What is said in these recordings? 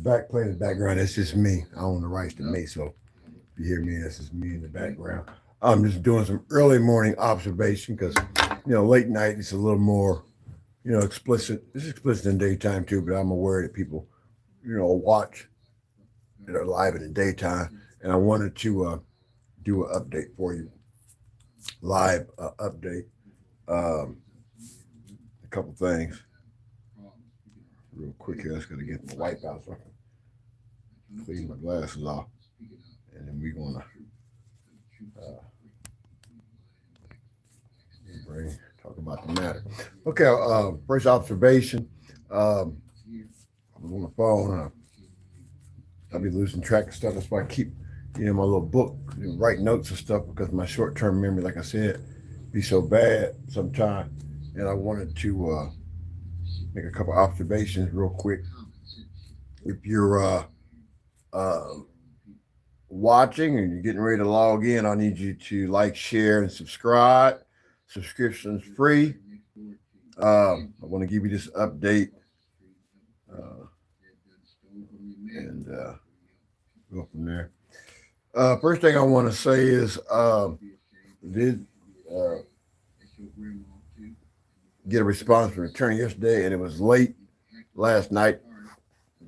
back playing in the background, that's just me. I own the rights to me, so if you hear me, that's just me in the background. I'm just doing some early morning observation because, late night it's a little more, explicit. It's explicit in daytime too, but I'm aware that people, watch that are live in the daytime, and I wanted to do an update for you, live update. Um, a couple things real quick here. I just gotta get my wipe out so I can clean my glasses off, and then we're gonna uh, talk about the matter. Okay, first observation. I was on the phone. I'll be losing track of stuff. That's why I keep, my little book, write notes and stuff because my short-term memory, like I said, be so bad sometimes. And I wanted to make a couple observations real quick. If you're uh, watching and you're getting ready to log in, I need you to like, share, and subscribe. Subscriptions free. I want to give you this update uh, and go from there. First thing I want to say is did uh, get a response from the attorney yesterday, and it was late last night,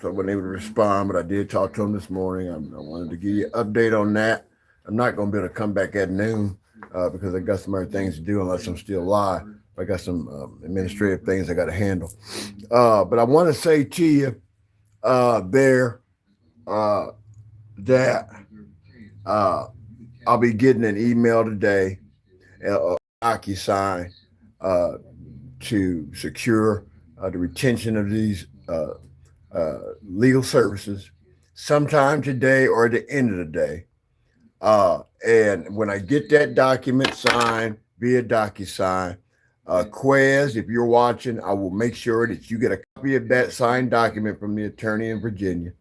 so I wasn't able to respond. But I did talk to him this morning. I wanted to give you an update on that. I'm not going to be able to come back at noon because I got some other things to do unless I'm still live. I got some administrative things I got to handle. But I want to say to you there that I'll be getting an email today, DocuSign, to secure the retention of these legal services sometime today or at the end of the day. And when I get that document signed via DocuSign, Quez, if you're watching, I will make sure that you get a copy of that signed document from the attorney in Virginia.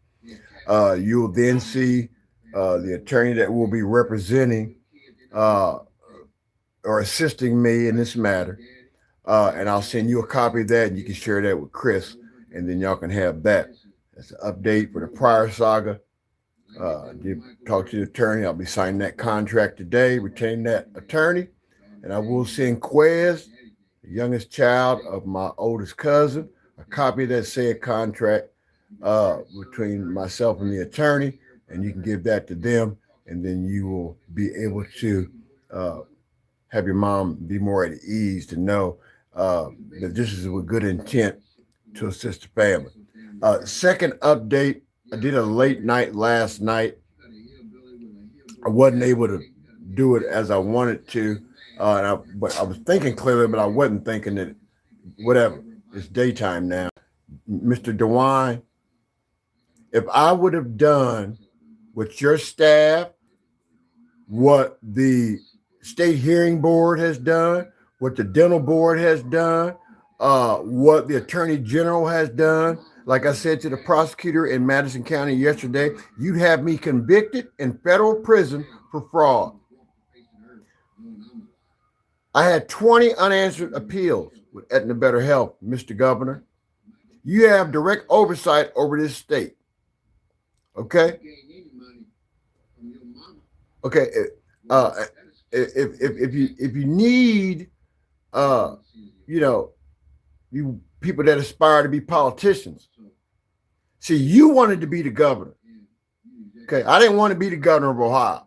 You'll then see the attorney that will be representing or assisting me in this matter. And I'll send you a copy of that, and you can share that with Chris, and then y'all can have that. That's an update for the prior saga. Did talk to the attorney. I'll be signing that contract today, retaining that attorney, and I will send Quez, the youngest child of my oldest cousin, a copy of that said contract between myself and the attorney, and you can give that to them, and then you will be able to have your mom be more at ease to know that this is with good intent to assist the family. Second update, I did a late night last night. I wasn't able to do it as I wanted to, but I was thinking clearly, but I wasn't thinking that whatever. It's daytime now. Mr. DeWine, if I would have done what your staff, what the state hearing board has done, what the dental board has done, what the attorney general has done, like I said to the prosecutor in Madison County yesterday, you'd have me convicted in federal prison for fraud. I had 20 unanswered appeals with Aetna Better Health, Mr. Governor. You have direct oversight over this state. Okay? Okay. If you need you people that aspire to be politicians. See, you wanted to be the governor. Okay, I didn't want to be the governor of Ohio.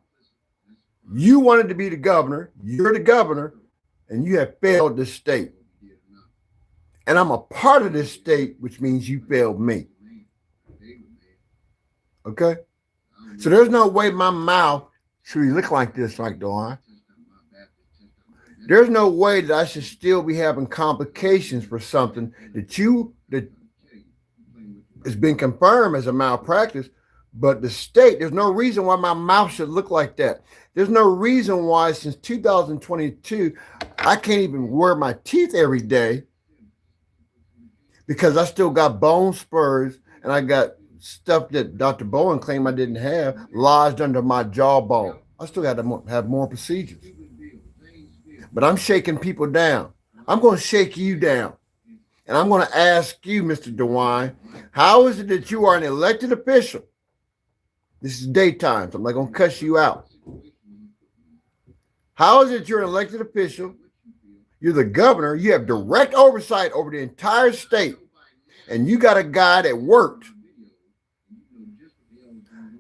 You wanted to be the governor. You're the governor, and you have failed this state. And I'm a part of this state, which means you failed me. Okay? So there's no way my mouth should look like this, like Dawn. There's no way that I should still be having complications for something that has been confirmed as a malpractice, but the state, there's no reason why my mouth should look like that. There's no reason why since 2022, I can't even wear my teeth every day because I still got bone spurs and I got stuff that Dr. Bowen claimed I didn't have lodged under my jawbone. I still got to have more procedures. But I'm shaking people down. I'm going to shake you down. And I'm going to ask you, Mr. DeWine, how is it that you are an elected official? This is daytime, so I'm not going to cuss you out. How is it you're an elected official? You're the governor. You have direct oversight over the entire state. And you got a guy that worked,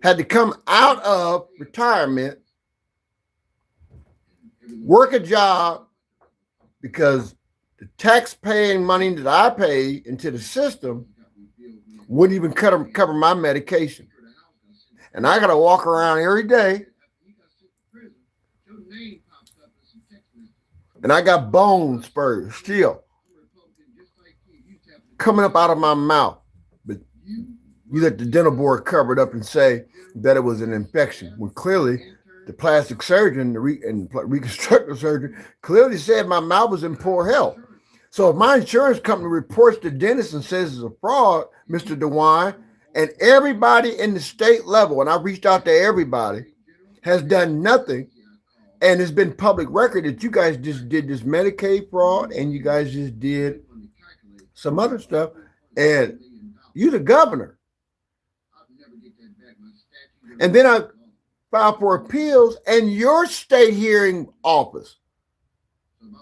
had to come out of retirement, work a job because the tax-paying money that I pay into the system wouldn't even cover my medication. And I got to walk around every day. And I got bone spurs still coming up out of my mouth. But you let the dental board cover it up and say that it was an infection, when clearly the plastic surgeon and reconstructive surgeon clearly said my mouth was in poor health. So if my insurance company reports the dentist and says it's a fraud, Mr. DeWine, and everybody in the state level, and I reached out to everybody, has done nothing, and it's been public record that you guys just did this Medicaid fraud and you guys just did some other stuff, and you're the governor. And then I filed for appeals, and your state hearing office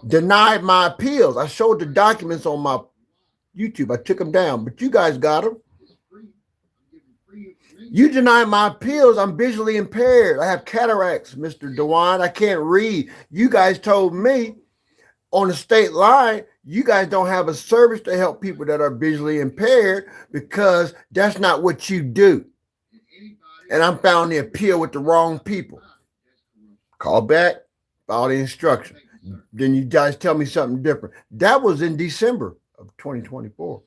denied my appeals. I showed the documents on my YouTube. I took them down, but you guys got them. You denied my appeals. I'm visually impaired. I have cataracts, Mr. DeWine. I can't read. You guys told me on the state line, you guys don't have a service to help people that are visually impaired because that's not what you do. And I'm filing the appeal with the wrong people. Call back, file the instruction. Then you guys tell me something different. That was in December of 2024.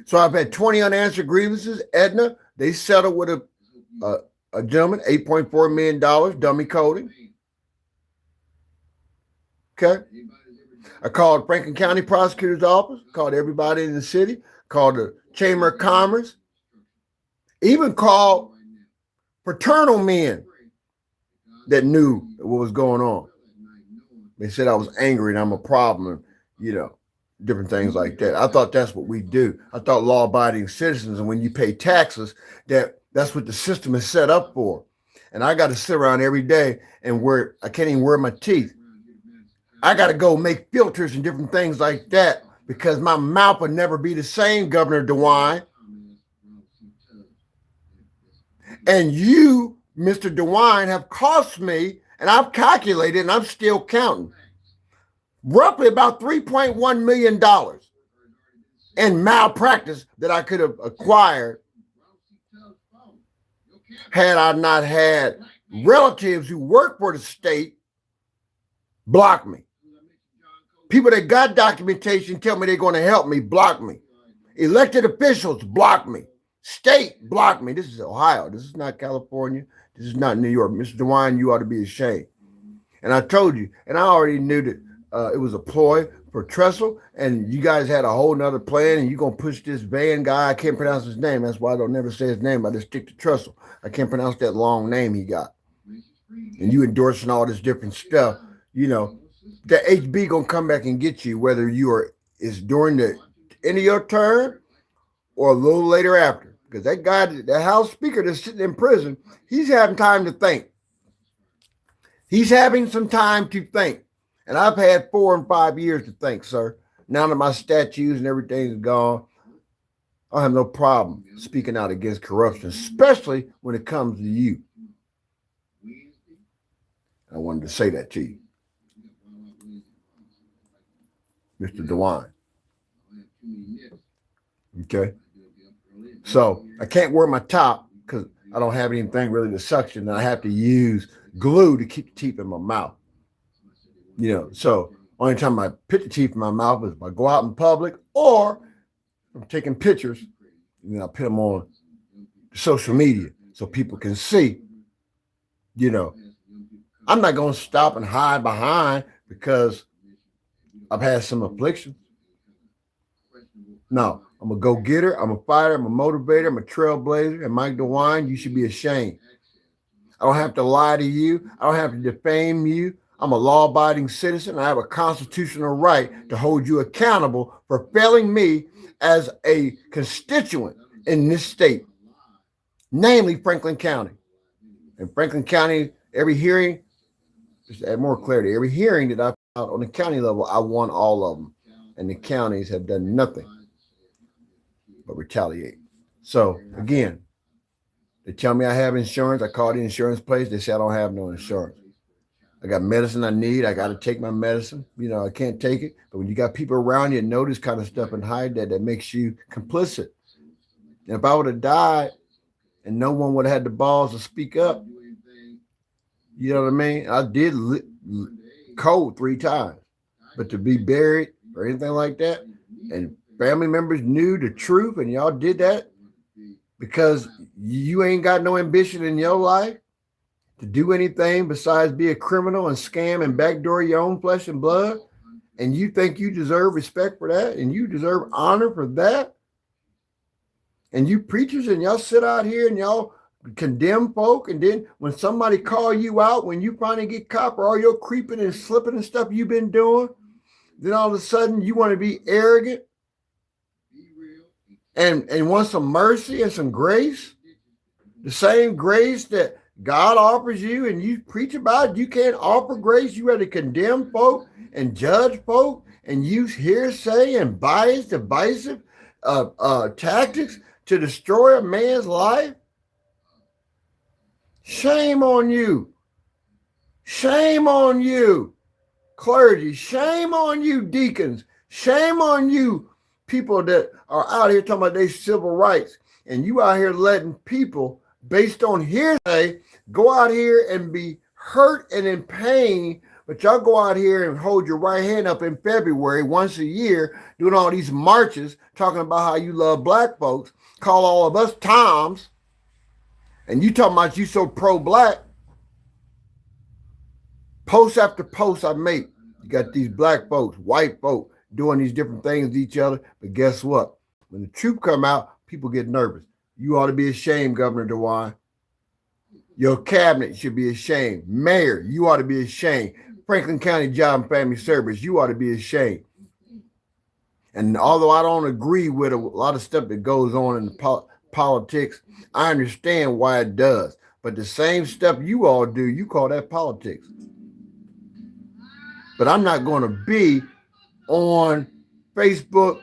So I've had 20 unanswered grievances. Aetna, they settled with a gentleman, $8.4 million, dummy coding. Okay. I called Franklin County Prosecutor's Office, called everybody in the city, called the Chamber of Commerce, even called fraternal men that knew what was going on. They said I was angry and I'm a problem, and, different things like that. I thought that's what we do. I thought law-abiding citizens, and when you pay taxes, that's what the system is set up for. And I got to sit around every day and I can't even wear my teeth. I got to go make filters and different things like that because my mouth would never be the same, Governor DeWine. And you, Mr. DeWine, have cost me, and I've calculated, and I'm still counting, roughly about $3.1 million in malpractice that I could have acquired had I not had relatives who work for the state block me. People that got documentation tell me they're going to help me, block me. Elected officials block me. State block me. This is Ohio. This is not California. This is not New York. Mr. DeWine, you ought to be ashamed. And I told you, and I already knew that it was a ploy for Trestle, and you guys had a whole nother plan, and you're going to push this Van guy. I can't pronounce his name. That's why I don't never say his name. I just stick to Trestle. I can't pronounce that long name he got. And you endorsing all this different stuff, the HB going to come back and get you, whether is during the end of your term or a little later after. Because that guy, that House Speaker that's sitting in prison, he's having time to think. He's having some time to think. And I've had 4 and 5 years to think, sir. Now that my statues and everything is gone, I have no problem speaking out against corruption, especially when it comes to you. I wanted to say that to you, Mr. DeWine. Okay? So I can't wear my top because I don't have anything really to suction, and I have to use glue to keep the teeth in my mouth. So only time I put the teeth in my mouth is if I go out in public or I'm taking pictures, and then I put them on social media so people can see, I'm not going to stop and hide behind because I've had some afflictions. No, I'm a go-getter. I'm a fighter. I'm a motivator. I'm a trailblazer. And Mike DeWine, you should be ashamed. I don't have to lie to you. I don't have to defame you. I'm a law-abiding citizen. I have a constitutional right to hold you accountable for failing me as a constituent in this state, namely Franklin County. In Franklin County, every hearing, just to add more clarity, every hearing that I've out on the county level, I won all of them. And the counties have done nothing but retaliate. So again, they tell me I have insurance. I call the insurance place. They say I don't have no insurance. I got medicine I need. I got to take my medicine. You know, I can't take it. But when you got people around you that know this kind of stuff and hide that, that makes you complicit. And if I would have died and no one would have had the balls to speak up, you know what I mean? I did code 3 times. But to be buried or anything like that, and family members knew the truth and y'all did that because you ain't got no ambition in your life to do anything besides be a criminal and scam and backdoor your own flesh and blood, and you think you deserve respect for that and you deserve honor for that, and you preachers and y'all sit out here and y'all condemn folk, and then when somebody call you out, when you finally get caught for all your creeping and slipping and stuff you've been doing, then all of a sudden you want to be arrogant and want some mercy and some grace, the same grace that God offers you and you preach about. You can't offer grace. You rather condemn folk and judge folk and use hearsay and bias, divisive tactics to destroy a man's life. Shame on you. Shame on you, clergy. Shame on you, deacons. Shame on you, people that are out here talking about their civil rights. And you out here letting people, based on hearsay, go out here and be hurt and in pain, but y'all go out here and hold your right hand up in February once a year, doing all these marches, talking about how you love black folks, call all of us Toms, and you talking about you so pro-black. Post after post I make, you got these black folks, white folks, doing these different things with each other, but guess what? When the truth come out, people get nervous. You ought to be ashamed, Governor DeWine. Your cabinet should be ashamed. Mayor, you ought to be ashamed. Franklin County Job and Family Service, you ought to be ashamed. And although I don't agree with a lot of stuff that goes on in the politics, I understand why it does. But the same stuff you all do, you call that politics. But I'm not going to be on Facebook,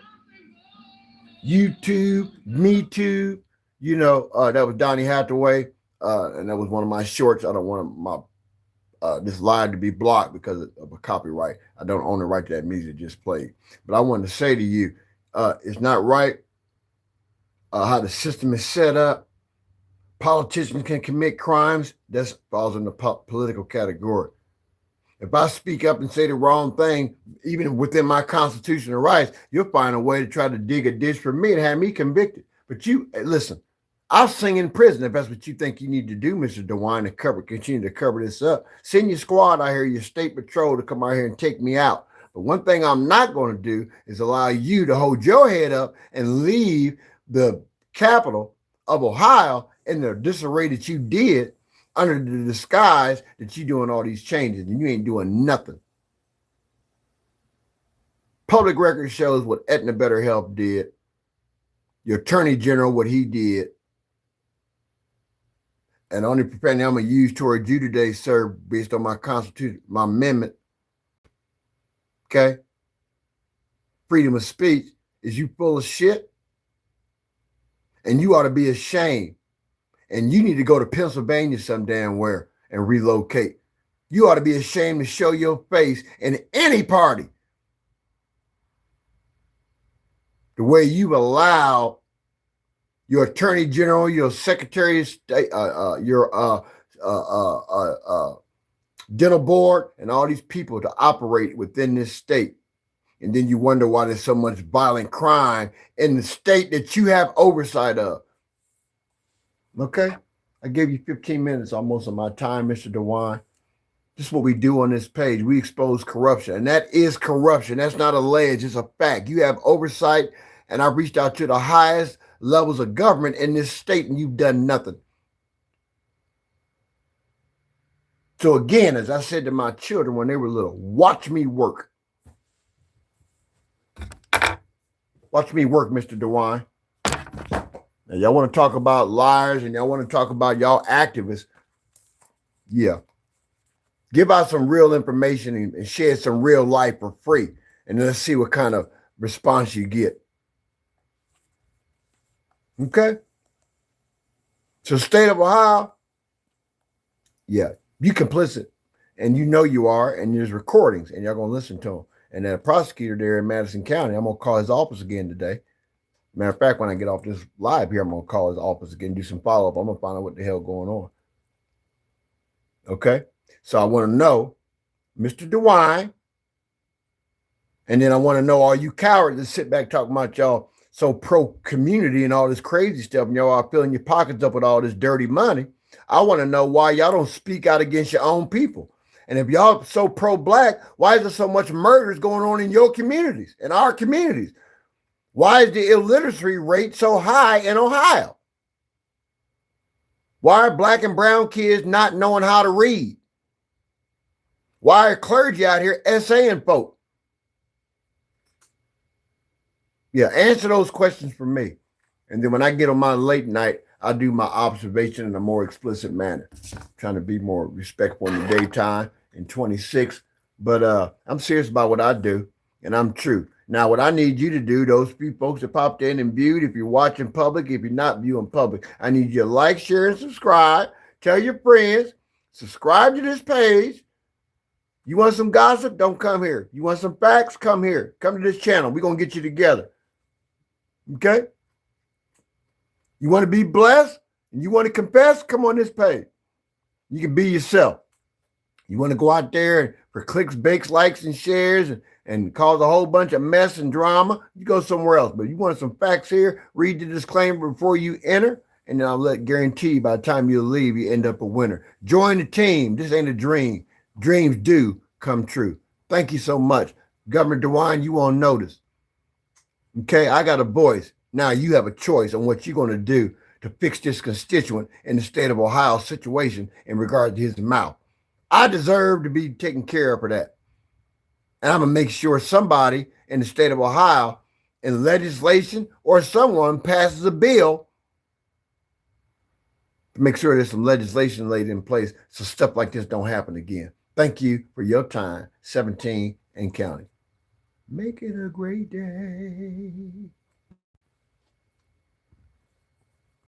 YouTube, Me Too. You know, that was Donnie Hathaway. And that was one of my shorts. I don't want my this live to be blocked because of a copyright. I don't own the right to that music just played. But I wanted to say to you, it's not right how the system is set up. Politicians can commit crimes. That falls in the political category. If I speak up and say the wrong thing, even within my constitutional rights, you'll find a way to try to dig a ditch for me and have me convicted. But you, listen, I'll sing in prison if that's what you think you need to do, Mr. DeWine, to continue to cover this up. Send your squad out here, your state patrol, to come out here and take me out. But one thing I'm not going to do is allow you to hold your head up and leave the capital of Ohio in the disarray that you did, under the disguise that you're doing all these changes and you ain't doing nothing. Public record shows what Aetna Better Health did. Your attorney general, what he did. And the only profanity I'm going to use toward you today, sir, based on my constitution, my amendment, okay? Freedom of speech, is you full of shit. And you ought to be ashamed. And you need to go to Pennsylvania some damn where and relocate. You ought to be ashamed to show your face in any party. The way you've allowed your attorney general, your secretary of state, your dental board, and all these people to operate within this state. And then you wonder why there's so much violent crime in the state that you have oversight of. Okay, I gave you 15 minutes almost of my time, Mr. DeWine. This is what we do on this page. We expose corruption, and that is corruption. That's not alleged, it's a fact. You have oversight, and I've reached out to the highest levels of government in this state, and you've done nothing. So again, as I said to my children when they were little, watch me work. Watch me work, Mr. DeWine. Now, y'all want to talk about liars and y'all want to talk about y'all activists. Yeah. Give out some real information and share some real life for free. And let's see what kind of response you get. Okay? So state of Ohio, yeah, you complicit. And you know you are, and there's recordings, and y'all going to listen to them. And that prosecutor there in Madison County, I'm going to call his office again today. Matter of fact, when I get off this live here, I'm going to call his office again, do some follow-up. I'm going to find out what the hell going on. Okay? So I want to know, Mr. DeWine, and then I want to know all you cowards that sit back talking about y'all so pro-community and all this crazy stuff, and y'all are filling your pockets up with all this dirty money. I want to know why y'all don't speak out against your own people. And if y'all so pro-black, why is there so much murders going on in your communities, in our communities? Why is the illiteracy rate so high in Ohio? Why are black and brown kids not knowing how to read? Why are clergy out here essaying folk? Yeah, answer those questions for me. And then when I get on my late night, I'll do my observation in a more explicit manner. I'm trying to be more respectful in the daytime in 26. But I'm serious about what I do, and I'm true. Now, what I need you to do, those few folks that popped in and viewed, if you're watching public, if you're not viewing public, I need you to like, share, and subscribe. Tell your friends. Subscribe to this page. You want some gossip? Don't come here. You want some facts? Come here. Come to this channel. We're going to get you together. Okay? You want to be blessed and you want to confess? Come on this page. You can be yourself. You want to go out there for clicks, bakes, likes, and shares and cause a whole bunch of mess and drama, you go somewhere else. But you want some facts here, read the disclaimer before you enter, and then I'll guarantee you by the time you leave, you end up a winner. Join the team. This ain't a dream. Dreams do come true. Thank you so much. Governor DeWine, you on notice. Okay, I got a voice. Now you have a choice on what you're going to do to fix this constituent in the state of Ohio situation in regard to his mouth. I deserve to be taken care of for that. And I'm going to make sure somebody in the state of Ohio in legislation or someone passes a bill to make sure there's some legislation laid in place so stuff like this don't happen again. Thank you for your time, 17 and counting. Make it a great day.